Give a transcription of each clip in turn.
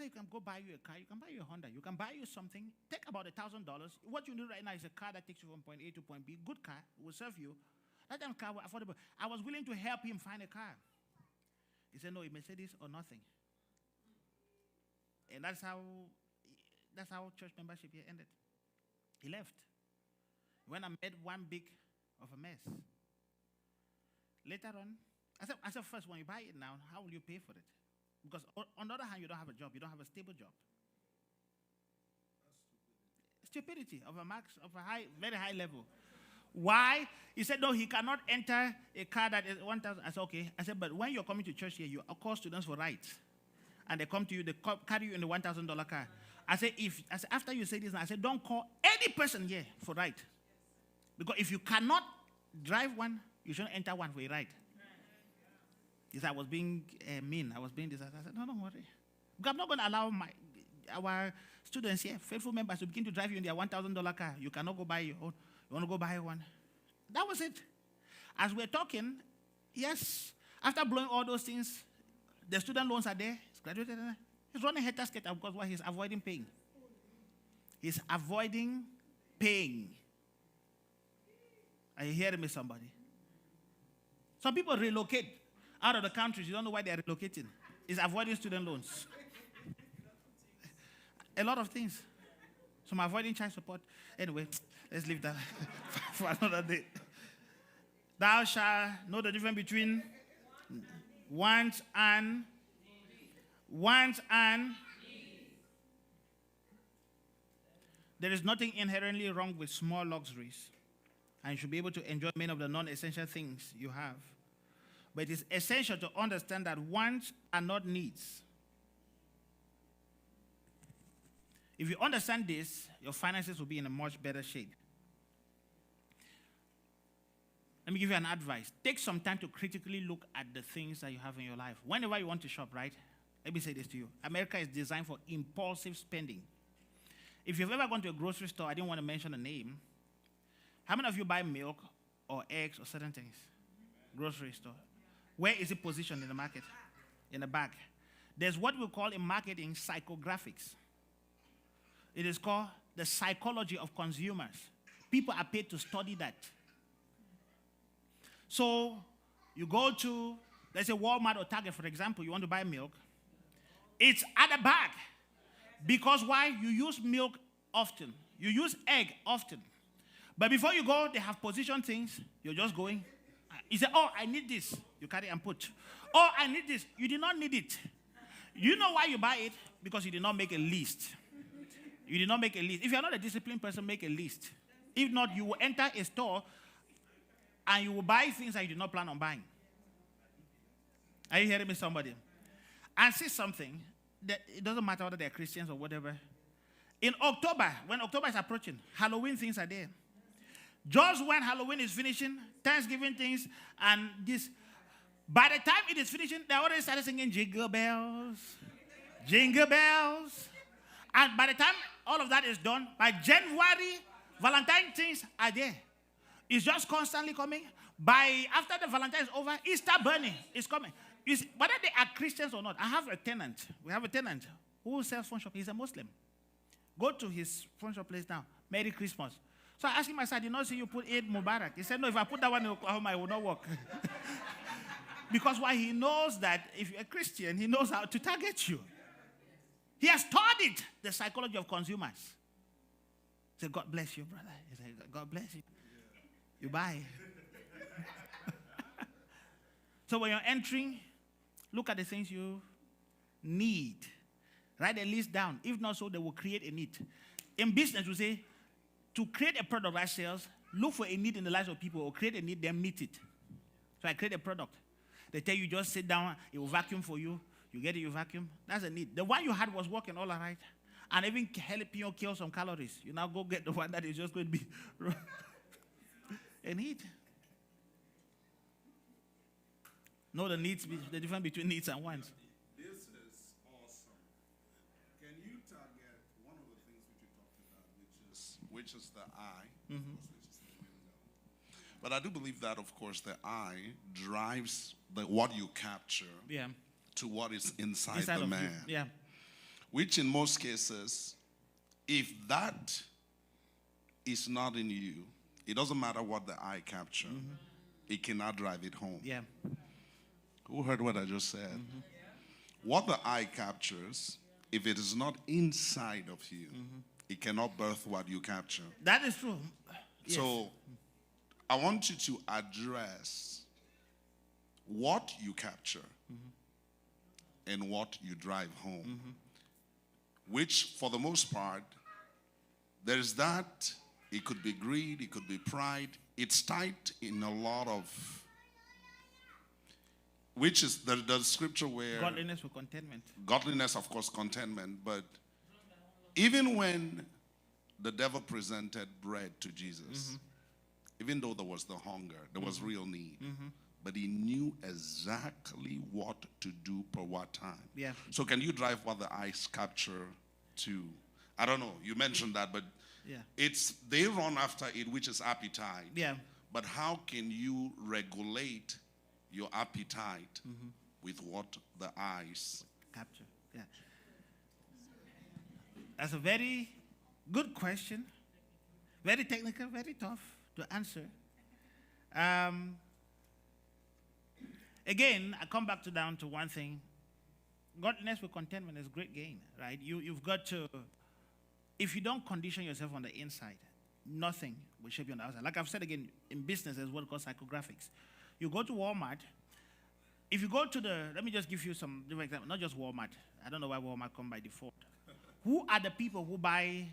you can go buy you a car. You can buy you a Honda. You can buy you something. Take about $1,000. What you need right now is a car that takes you from point A to point B. Good car. Will serve you. That time car was affordable. I was willing to help him find a car. He said, no, a Mercedes or nothing. And that's how church membership here ended. He left. When I made one big of a mess. Later on, I said, first, when you buy it now, how will you pay for it? Because on the other hand, you don't have a job. You don't have a stable job. That's stupidity of a very high level. Why? He said, no, he cannot enter a car that is 1,000. I said, okay. I said, but when you're coming to church here, you call students for rides. And they come to you, they carry you in the $1,000 car. I said, after you say this, I said, don't call any person here for ride. Because if you cannot drive one, you shouldn't enter one for a ride. He said, I was being mean. I was being this. I said, no, don't worry. Because I'm not going to allow our students here, faithful members, to begin to drive you in their $1,000 car. You cannot go buy your own. You want to go buy one? That was it. As we're talking, yes, after blowing all those things, the student loans are there. He's graduated. He's running head tasket because why? He's avoiding paying. He's avoiding paying. Are you hearing me, somebody? Some people relocate out of the countries. You don't know why they're relocating. It's avoiding student loans. A lot of things. Some avoiding child support. Anyway, let's leave that for another day. Thou shalt know the difference between wants and there is nothing inherently wrong with small luxuries, and you should be able to enjoy many of the non-essential things you have. But it is essential to understand that wants are not needs. If you understand this, your finances will be in a much better shape. Let me give you an advice. Take some time to critically look at the things that you have in your life. Whenever you want to shop, right? Let me say this to you. America is designed for impulsive spending. If you've ever gone to a grocery store, I didn't want to mention a name. How many of you buy milk or eggs or certain things? Grocery store. Where is it positioned in the market? In the back. There's what we call in marketing psychographics. It is called the psychology of consumers. People are paid to study that. So you go to, let's say, Walmart or Target, for example, you want to buy milk. It's at the back. Because why? You use milk often. You use egg often. But before you go, they have positioned things. You're just going. You say, oh, I need this. You carry and put. Oh, I need this. You did not need it. You know why you buy it? Because you did not make a list. You did not make a list. If you're not a disciplined person, make a list. If not, you will enter a store and you will buy things that you did not plan on buying. Are you hearing me, somebody? And see something. That it doesn't matter whether they're Christians or whatever. In October, when October is approaching, Halloween things are there. Just when Halloween is finishing, Thanksgiving things, and this. By the time it is finishing, they already started singing Jingle Bells. Jingle Bells. And by the time all of that is done, by January, Valentine things are there. It's just constantly coming. After the Valentine is over, Easter burning is coming. Whether they are Christians or not, I have a tenant. We have a tenant who sells phone shop. He's a Muslim. Go to his phone shop place now. Merry Christmas. So I asked him, I said, I did not see you put Eid Mubarak. He said, no, if I put that one in Oklahoma, it will not work. Because why? He knows that if you're a Christian, he knows how to target you. He has studied the psychology of consumers. He said, God bless you, brother. He said, God bless you. You buy. So when you're entering, look at the things you need. Write a list down. If not so, they will create a need. In business, we say, to create a product that sells, look for a need in the lives of people or create a need, then meet it. So I create a product. They tell you just sit down, it will vacuum for you. You get it, you vacuum. That's a need. The one you had was working all right. And even helping you kill some calories. You now go get the one that is just going to be a need. Know the needs, the difference between needs and wants. This is awesome. Can you target one of the things which you talked about, which is the I, Mm-hmm. which is the window. But I do believe that, of course, the I drives what you capture Yeah. to what is inside the of man. you. Yeah. Which in most cases, if that is not in you, it doesn't matter what the eye capture. It cannot drive it home. Yeah. Who heard what I just said? What the eye captures, if it is not inside of you, it cannot birth what you capture. That is true. Yes. So I want you to address what you capture and what you drive home. Which, for the most part, there's that. It could be greed, it could be pride. It's tied in a lot of, which is the scripture where Godliness with contentment. Godliness, of course, contentment. But even when the devil presented bread to Jesus, even though there was the hunger, there was real need, but he knew exactly what to do per what time. Yeah. So can you drive what the eyes capture to? I don't know. You mentioned that, but Yeah. it's they run after it, which is appetite. Yeah. But how can you regulate your appetite with what the eyes Capture. Yeah. That's a very good question. Very technical, very tough to answer. Again, I come back down to one thing. Godliness with contentment is great gain, right? You've got to, if you don't condition yourself on the inside, nothing will shape you on the outside. Like I've said again, in business, there's what called psychographics. You go to Walmart. If you go to let me just give you some different examples, not just Walmart. I don't know why Walmart come by default. Who are the people who buy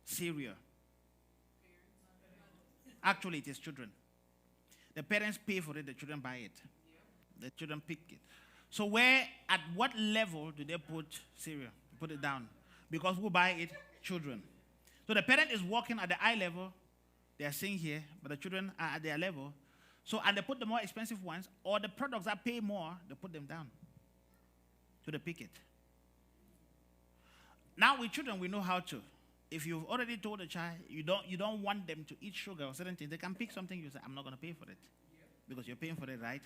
cereal? Actually, it is children. The parents pay for it, the children buy it. The children pick it. So at what level do they put cereal? Put it down. Because who buy it? Children. So the parent is working at the eye level. They are seeing here, but the children are at their level. So, and they put the more expensive ones, or the products that pay more, they put them down. So they pick it. Now with children, we know how to. If you've already told a child you don't want them to eat sugar or certain things, they can pick something. You say, I'm not going to pay for it. Because you're paying for it, right?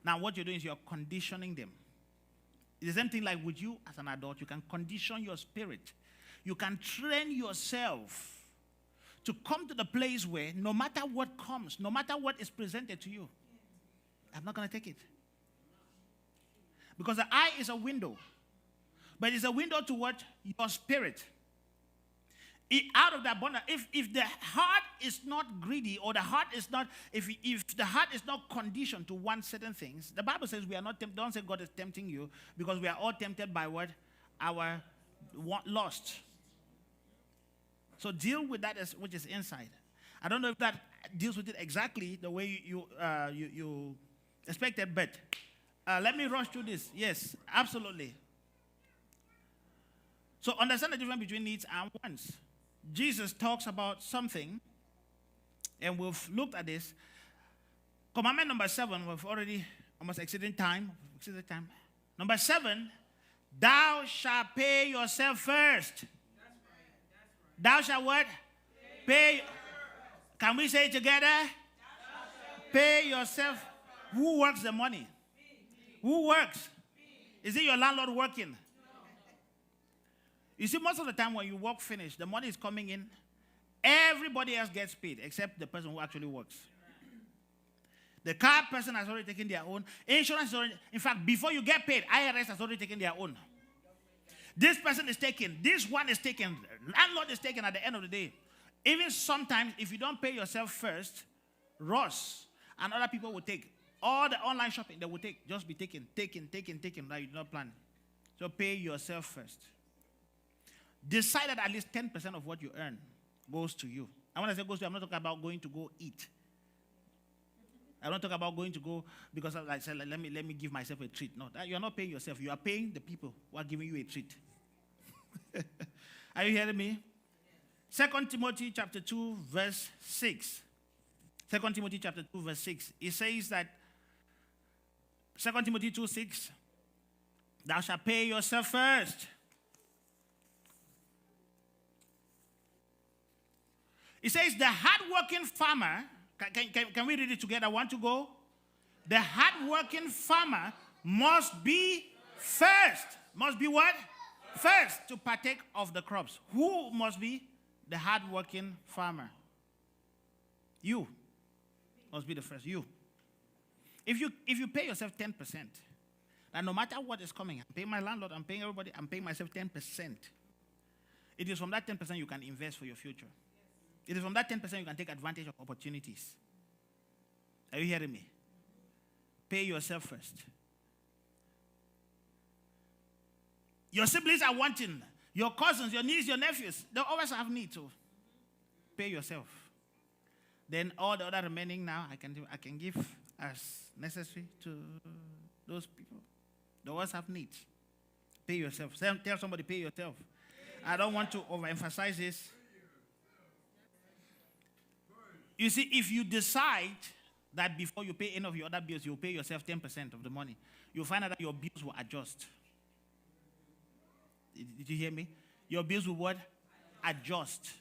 Now what you're doing is you're conditioning them. It's the same thing like with you as an adult. You can condition your spirit. You can train yourself to come to the place where no matter what comes, no matter what is presented to you, I'm not going to take it. Because the eye is a window. But it's a window to what? Your spirit. Out of that abundance, if the heart is not greedy, or the heart is not, if the heart is not conditioned to want certain things, the Bible says we are not tempted. Don't say God is tempting you, because we are all tempted by what? Our lust. So deal with that which is inside. I don't know if that deals with it exactly the way you expected, but let me rush through this. Yes, absolutely. So understand the difference between needs and wants. Jesus talks about something, and we've looked at this. Commandment number 7, we've already almost exceeded time. Number 7, thou shalt pay yourself first. That's right. Thou shalt what? Pay. Can we say it together? Pay yourself. Who works the money? Who works? Is it your landlord working? You see, most of the time when you work finish, the money is coming in. Everybody else gets paid except the person who actually works. The car person has already taken their own. Insurance is already, in fact, before you get paid, IRS has already taken their own. This person is taken. This one is taken. Landlord is taken at the end of the day. Even sometimes, if you don't pay yourself first, Ross and other people will take. All the online shopping, they will take. Just be taken. That you do not plan. So pay yourself first. Decide that at least 10% of what you earn goes to you. And when I say goes to you, I'm not talking about going to go eat. I don't talk about going to go because I said, let me give myself a treat. No, you're not paying yourself. You are paying the people who are giving you a treat. Are you hearing me? 2 Timothy chapter 2, verse 6. 2 Timothy chapter 2, verse 6. It says that 2 Timothy 2, 6, thou shalt pay yourself first. It says the hardworking farmer, can we read it together? Want to go? The hardworking farmer must be first. Must be what? First, to partake of the crops. Who must be the hardworking farmer? You must be the first. You. If you pay yourself 10%, and no matter what is coming, I'm paying my landlord, I'm paying everybody, I'm paying myself 10%. It is from that 10% you can invest for your future. It is from that 10% you can take advantage of opportunities. Are you hearing me? Pay yourself first. Your siblings are wanting. Your cousins, your nieces, your nephews, they always have needs. So pay yourself. Then all the other remaining now, I can give as necessary to those people. They always have needs. Pay yourself. Tell somebody, pay yourself. I don't want to overemphasize this. You see, if you decide that before you pay any of your other bills, you'll pay yourself 10% of the money, you'll find out that your bills will adjust. Did you hear me? Your bills will what? Adjust.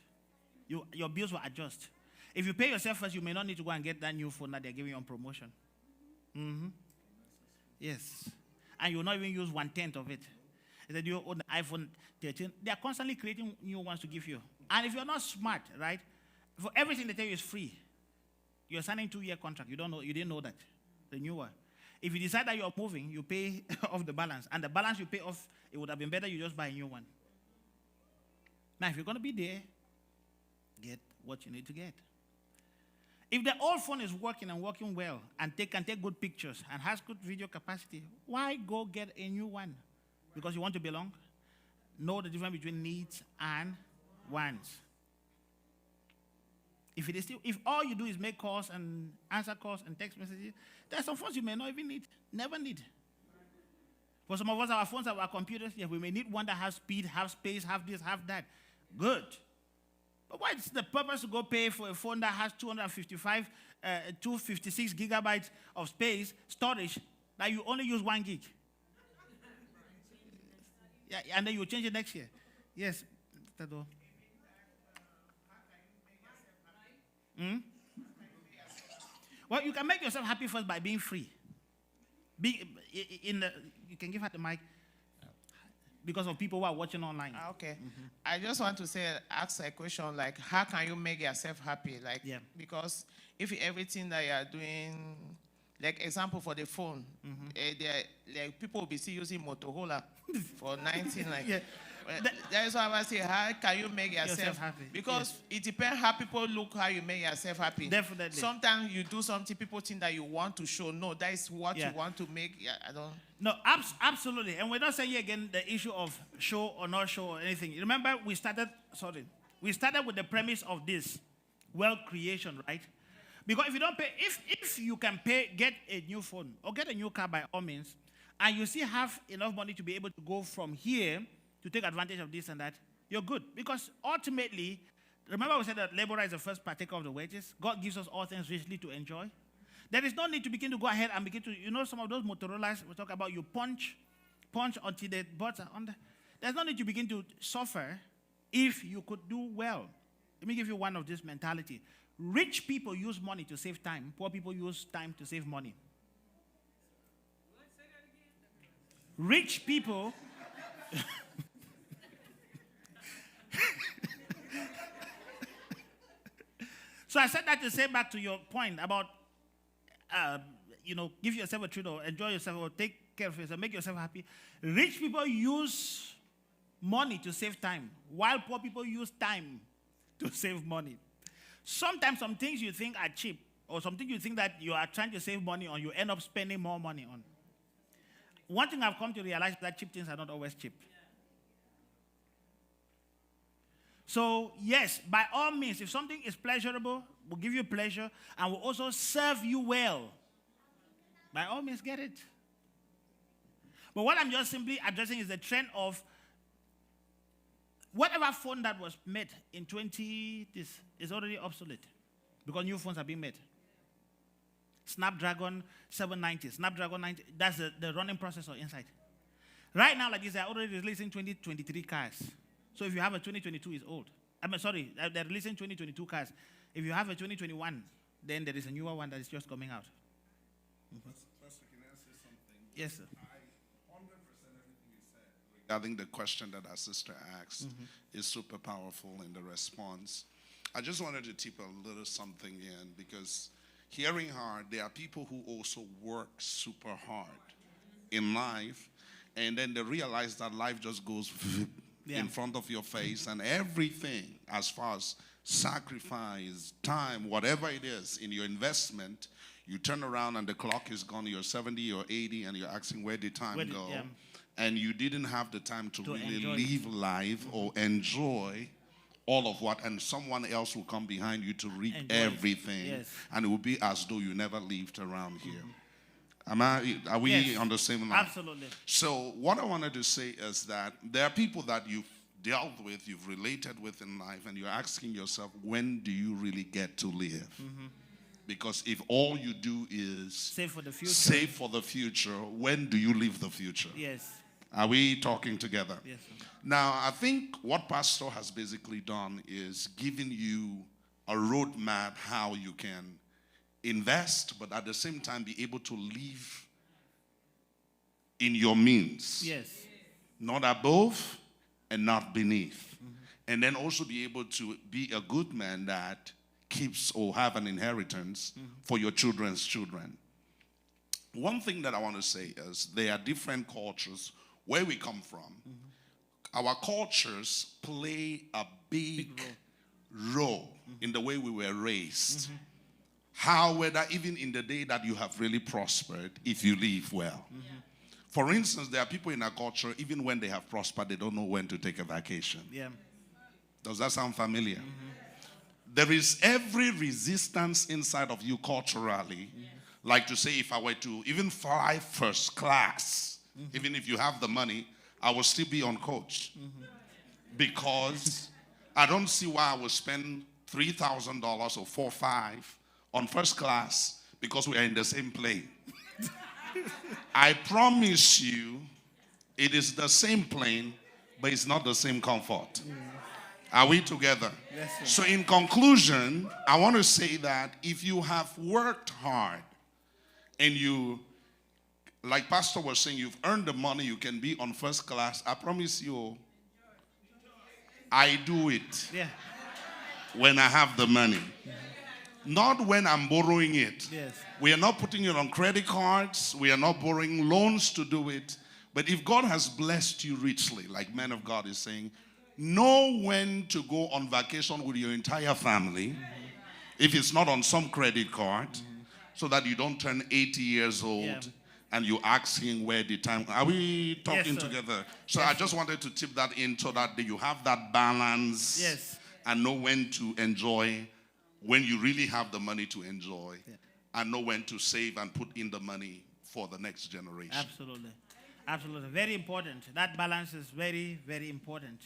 Your bills will adjust. If you pay yourself first, you may not need to go and get that new phone that they're giving you on promotion. Mm-hmm. Yes. And you'll not even use 1/10 of it. If you own the iPhone 13, they are constantly creating new ones to give you. And if you're not smart, right, for everything they tell you is free. You're signing 2-year contract. You didn't know that. The new one. If you decide that you're moving, you pay off the balance. And the balance you pay off, it would have been better you just buy a new one. Now, if you're going to be there, get what you need to get. If the old phone is working and working well and can take good pictures and has good video capacity, why go get a new one? Because you want to belong? Know the difference between needs and wants. If all you do is make calls and answer calls and text messages, there are some phones you may not even need, never need. For some of us, our phones, our computers, yeah, we may need one that has speed, have space, have this, have that. Good. But what's the purpose to go pay for a phone that has 256 gigabytes of space, storage, that you only use 1 gig? Yeah, and then you change it next year. Yes. Well, you can make yourself happy first by being free. You can give her the mic because of people who are watching online. Okay. Mm-hmm. I just want to ask a question like, how can you make yourself happy? Like, yeah. Because if everything that you are doing, like example for the phone, like people will be still using Motorola for 19. Like, yeah. That is why I say, how can you make yourself happy? Because it depends how people look, how you make yourself happy. Definitely. Sometimes you do something, people think that you want to show. No, that is what you want to make. Yeah, I don't. No, absolutely. And we're not saying again the issue of show or not show or anything. Remember, we started with the premise of this wealth creation, right? Because if you don't pay, if you can pay, get a new phone or get a new car by all means, and you still have enough money to be able to go from here to take advantage of this and that, you're good. Because ultimately, remember we said that laborer is the first partaker of the wages. God gives us all things richly to enjoy. There is no need to begin to go ahead and begin to, some of those Motorola's we talk about, you punch until the buds are under. There's no need to begin to suffer if you could do well. Let me give you one of this mentality. Rich people use money to save time. Poor people use time to save money. Rich people... So I said that to say back to your point about, give yourself a treat or enjoy yourself or take care of yourself, make yourself happy. Rich people use money to save time, while poor people use time to save money. Sometimes some things you think are cheap or something you think that you are trying to save money on, you end up spending more money on. One thing I've come to realize is that cheap things are not always cheap. So, yes, by all means, if something is pleasurable, will give you pleasure, and will also serve you well, by all means, get it. But what I'm just simply addressing is the trend of whatever phone that was made in 20, this is already obsolete because new phones are being made. Snapdragon 790, Snapdragon 90, that's the running processor inside. Right now, like this, they're already releasing 2023 cars. So if you have a 2022, it's old. They're releasing 2022 cars. If you have a 2021, then there is a newer one that is just coming out. Pastor, can I say something? Yes, sir. I 100% everything you said I think the question that our sister asked is super powerful in the response. I just wanted to tip a little something in, because hearing her, there are people who also work super hard in life, and then they realize that life just goes in front of your face, and everything as far as sacrifice, time, whatever it is in your investment, you turn around and the clock is gone, you're 70 or 80, and you're asking where did time go? And you didn't have the time to really live life or enjoy all of what, and someone else will come behind you to reap everything, and it will be as though you never lived around here. Are we on the same line? Absolutely. So what I wanted to say is that there are people that you've dealt with, you've related with in life, and you're asking yourself, when do you really get to live? Because if all you do is save for the future, when do you live the future? Yes. Are we talking together? Yes, sir. Now, I think what Pastor has basically done is giving you a roadmap how you can invest, but at the same time be able to live in your means. Yes. Not above and not beneath. And then also be able to be a good man that keeps or have an inheritance for your children's children. One thing that I want to say is there are different cultures where we come from. Our cultures play a big role in the way we were raised. How, whether even in the day that you have really prospered, if you live well. For instance, there are people in our culture, even when they have prospered, they don't know when to take a vacation. Does that sound familiar? There is every resistance inside of you culturally. Like to say, if I were to even fly first class, even if you have the money, I will still be on coach. Because I don't see why I will spend $3,000 or $4,500 on first class because we are in the same plane. I promise you, it is the same plane, but it's not the same comfort. Are we together? Yes, sir. So in conclusion, I want to say that if you have worked hard and you, like Pastor was saying, you've earned the money, you can be on first class, I promise you, I do it when I have the money. Not when I'm borrowing it. We are not putting it on credit cards. We are not borrowing loans to do it. But if God has blessed you richly, like man of God is saying, know when to go on vacation with your entire family, if it's not on some credit card, so that you don't turn 80 years old and you're asking where the time. Are we talking together? So I just wanted to tip that in so that you have that balance and know when to enjoy, when you really have the money to enjoy, and know when to save and put in the money for the next generation. Absolutely. Absolutely. Very important. That balance is very, very important.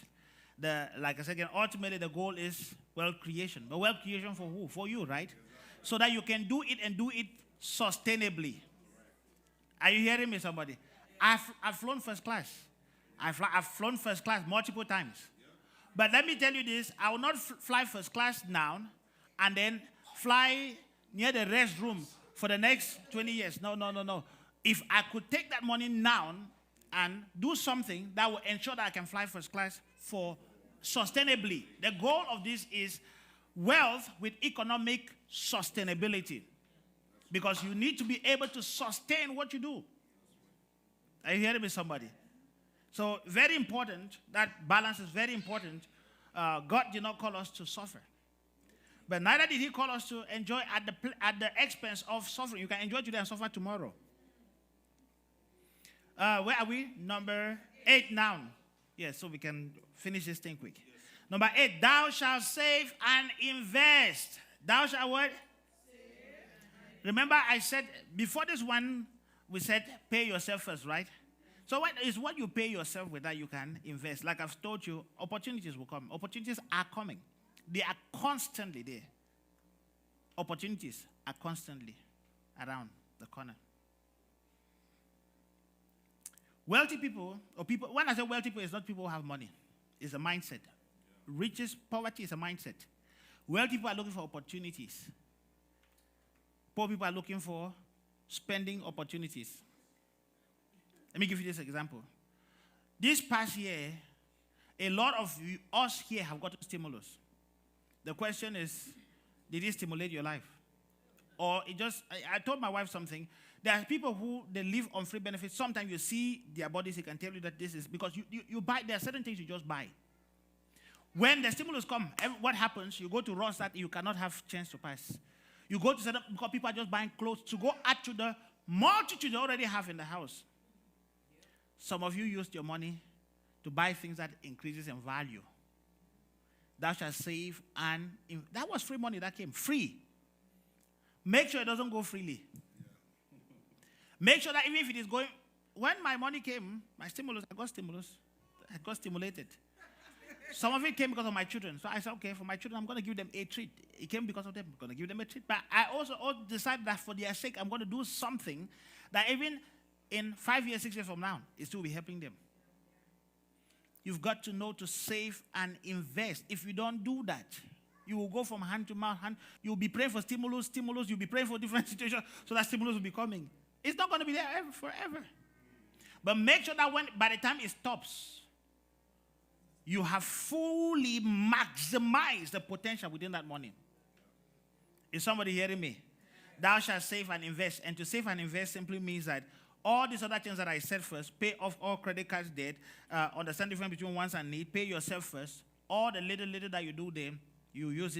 Like I said again, ultimately the goal is wealth creation. But wealth creation for who? For you, right? So that you can do it and do it sustainably. Are you hearing me, somebody? I've flown first class. I've flown first class multiple times. But let me tell you this, I will not fly first class now and then fly near the restroom for the next 20 years. No. If I could take that money now and do something that will ensure that I can fly first class for sustainably. The goal of this is wealth with economic sustainability. Because you need to be able to sustain what you do. Are you hearing me, somebody? So very important. That balance is very important. God did not call us to suffer. But neither did he call us to enjoy at the expense of suffering. You can enjoy today and suffer tomorrow. Where are we? Number 8 now. Yes, so we can finish this thing quick. Yes. Number 8, thou shalt save and invest. Thou shalt what? Remember I said, before this one, we said pay yourself first, right? So what is what you pay yourself with that you can invest? Like I've told you, opportunities will come. Opportunities are coming. They are constantly there. Opportunities are constantly around the corner. Wealthy people, or people, when I say wealthy people, it's not people who have money. It's a mindset. Riches, poverty is a mindset. Wealthy people are looking for opportunities. Poor people are looking for spending opportunities. Let me give you this example. This past year, a lot of us here have gotten stimulus. The question is, did it stimulate your life? Or it just, I told my wife something. There are people who, they live on free benefits. Sometimes you see their bodies, they can tell you that this is, because you buy, there are certain things you just buy. When the stimulus come, what happens? You go to Ross that you cannot have chance to pass. You go to certain, because people are just buying clothes to go add to the multitude you already have in the house. Some of you used your money to buy things that increases in value. Thou shalt save, and that was free money that came, free. Make sure it doesn't go freely. Make sure that even if it is going, when my money came, my stimulus, I got stimulated. Some of it came because of my children. So I said, okay, for my children, I'm going to give them a treat. It came because of them. I'm going to give them a treat. But I also decided that for their sake, I'm going to do something that even in 5 years, 6 years from now, it still will be helping them. You've got to know to save and invest. If you don't do that, you will go from hand to mouth. You'll be praying for stimulus. You'll be praying for different situations so that stimulus will be coming. It's not going to be there forever. But make sure that by the time it stops, you have fully maximized the potential within that money. Is somebody hearing me? Thou shalt save and invest. And to save and invest simply means that all these other things that I said first, pay off all credit cards debt, understand the difference between wants and need, pay yourself first. All the little that you do there, you use it.